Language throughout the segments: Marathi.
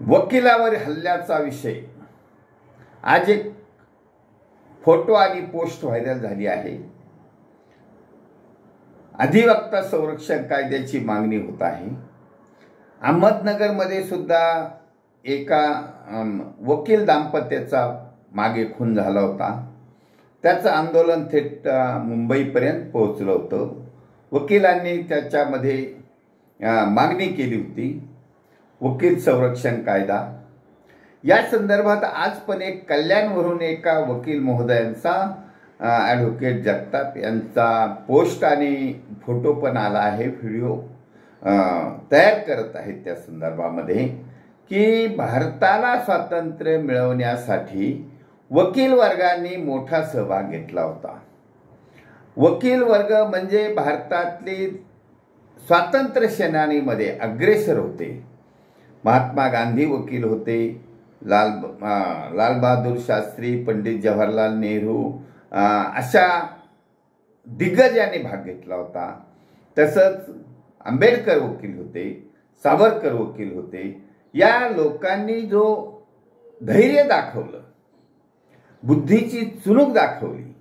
वकिलावर हल्ल्याचा विषय आज एक फोटो आणि पोस्ट व्हायरल झाली आहे। अधिवक्ता संरक्षण कायद्याची मागणी होत आहे। अहमदनगरमध्ये सुद्धा एका वकील दाम्पत्याचा मागे खून झाला होता। त्याचं आंदोलन थेट मुंबईपर्यंत पोहोचलं होतं। वकिलांनी त्याच्यामध्ये मागणी केली होती वकील संरक्षण कायदा। या संदर्भात आज पण एक कल्याणवरून एका वकील महोदयांचा ॲडव्होकेट जगताप यांचा पोस्ट आणि फोटो पण आला आहे, व्हिडिओ तयार करत आहेत त्या संदर्भामध्ये की भारताला स्वातंत्र्य मिळवण्यासाठी वकील वर्गाने मोठा सहभाग घेतला होता। वकील वर्ग म्हणजे भारतातले स्वातंत्र्य सेनानीमध्ये अग्रेसर होते। महात्मा गांधी वकील होते, लाल बहादूर शास्त्री, पंडित जवाहरलाल नेहरू अशा दिग्गजांनी भाग घेतला होता। तसंच आंबेडकर वकील होते, सावरकर वकील होते। या लोकांनी जो धैर्य दाखवलं, बुद्धीची चुणूक दाखवली,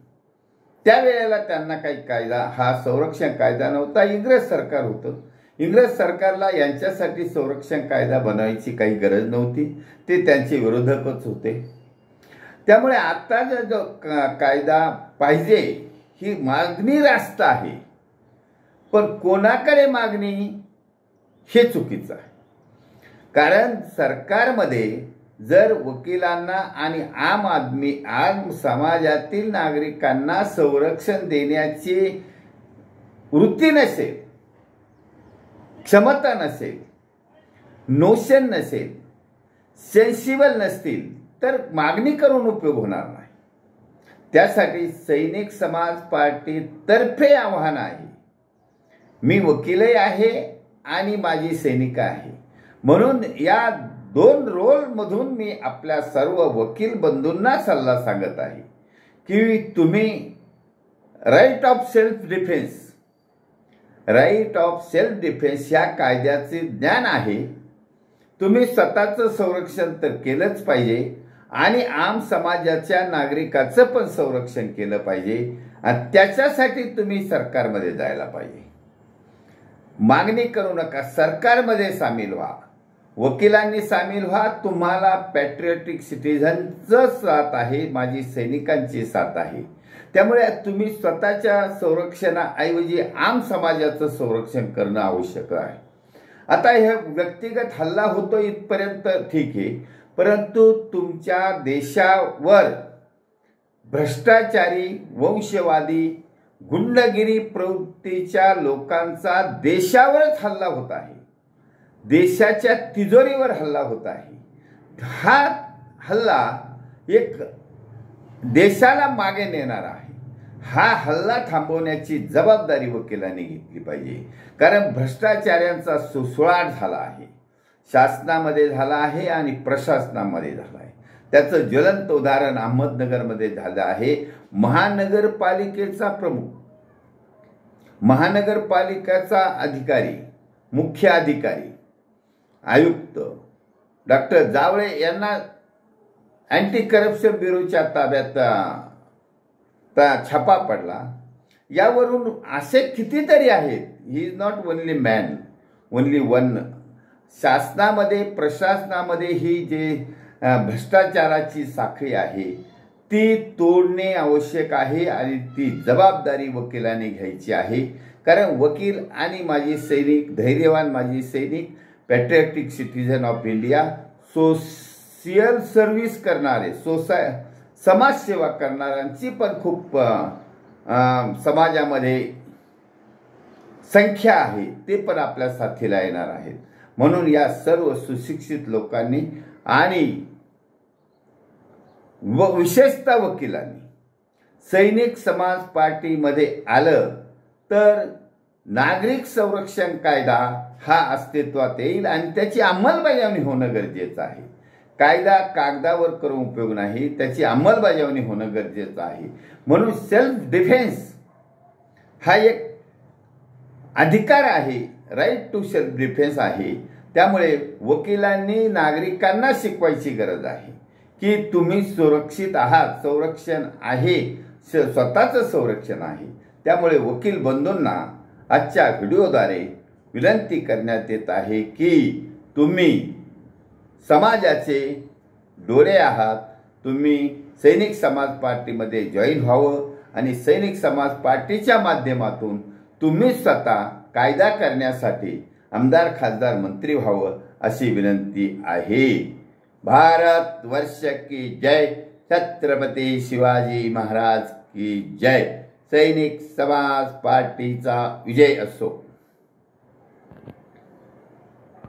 त्यावेळेला त्यांना काही कायदा हा संरक्षण कायदा नव्हता, इंग्रज सरकार होतं। इंग्रज सरकारला यांच्यासाठी संरक्षण कायदा बनवायची काही गरज नव्हती, ते त्यांचे विरोधकच होते। त्यामुळे आता जो कायदा पाहिजे ही मागणी रास्त आहे, पण कोणाकडे मागणी हे चुकीचं आहे। कारण सरकारमध्ये जर वकिलांना आणि आम समाजातील नागरिकांना संरक्षण देण्याची वृत्ती नसेल, क्षमता नसेल, नोशन नसेल, सेन्सिबल नसतील तर मागणी करून उपयोग होणार नाही। त्यासाठी सैनिक समाज पार्टी तर्फे आव्हान आहे। मी वकीलही आहे आणि माझी सैनिक आहे, म्हणून या दोन रोलमधून मी आपल्या सर्व वकील बंधूंना सल्ला सांगत आहे की तुम्ही राईट ऑफ सेल्फ डिफेन्स या कायद्याचे ज्ञान आहे, तुम्ही स्वतःचं संरक्षण तर केलंच पाहिजे आणि आम समाजाच्या नागरिकाचं पण संरक्षण केलं पाहिजे आणि त्याच्यासाठी तुम्ही सरकारमध्ये जायला पाहिजे। मागणी करू नका, सरकारमध्ये सामील व्हा, वकिलांनी सामील व्हा। तुम्हाला पॅट्रियोटिक सिटीझनचं साथ आहे, माझी सैनिकांची साथ आहे। त्यामुळे तुम्ही स्वतःच्या संरक्षणाऐवजी आम समाजाचं संरक्षण करणं आवश्यक आहे। आता हे व्यक्तिगत हल्ला होतो इथपर्यंत ठीक आहे, परंतु तुमच्या देशावर भ्रष्टाचारी, वंशवादी, गुंडगिरी प्रवृत्तीच्या लोकांचा देशावरच हल्ला होत आहे, देशाच्या तिजोरीवर हल्ला होत आहे। हा हल्ला एक देशाला मागे नेणार आहे। हा हल्ला थांबवण्याची जबाबदारी वकिलांनी घेतली पाहिजे, कारण भ्रष्टाचाऱ्यांचा सुळसुळाट झाला आहे, शासनामध्ये झाला आहे आणि प्रशासनामध्ये झाला आहे। त्याचं ज्वलंत उदाहरण अहमदनगरमध्ये झालं आहे। महानगरपालिकेचा प्रमुख, महानगरपालिकेचा अधिकारी, मुख्य अधिकारी, आयुक्त डॉक्टर जावळे यांना अँटी करप्शन ब्युरोच्या ताब्यात छापा पडला। यावरून असे कितीतरी आहेत, he is not only man, only one. शासनामध्ये, प्रशासनामध्ये ही जे भ्रष्टाचाराची साखळी आहे ती तोडणे आवश्यक आहे आणि ती जबाबदारी वकिलांनी घ्यायची आहे। कारण वकील आणि माजी सैनिक, धैर्यवान माजी सैनिक, patriotic citizen of India, social service करणारे, समाजसेवा करणाऱ्यांची पण खूप समाजामध्ये संख्या आहे, ते पण आपल्या साथीला येणार आहेत। म्हणून या सर्व सुशिक्षित लोकांनी आणि विशेषतः वकिलांनी सैनिक समाज पार्टीमध्ये आलं तर नागरिक संरक्षण कायदा हा अस्तित्वात येईल आणि त्याची अंमलबजावणी होणं गरजेचं आहे। कायदा कागदावर करून उपयोग नाही, त्याची अंमलबजावणी होणं गरजेचं आहे। म्हणून सेल्फ डिफेन्स हा एक अधिकार आहे, राईट टू सेल्फ डिफेन्स आहे। त्यामुळे वकिलांनी नागरिकांना शिकवायची गरज आहे की तुम्ही सुरक्षित आहात, संरक्षण आहे, स्वतःचं संरक्षण आहे. त्यामुळे वकील बंधूंना आजच्या व्हिडिओद्वारे विनंती करण्यात येत आहे की तुम्ही समाजाचे डोळे आहात. तुम्ही सैनिक समाज पार्टीमध्ये जॉईन व्हावं आणि सैनिक समाज पार्टीच्या माध्यमातून तुम्ही स्वतः कायदा करण्यासाठी आमदार, खासदार, मंत्री व्हावं अशी विनंती आहे. भारत वर्ष की जय. छत्रपती शिवाजी महाराज की जय. सैनिक समाज पार्टीचा विजय असो.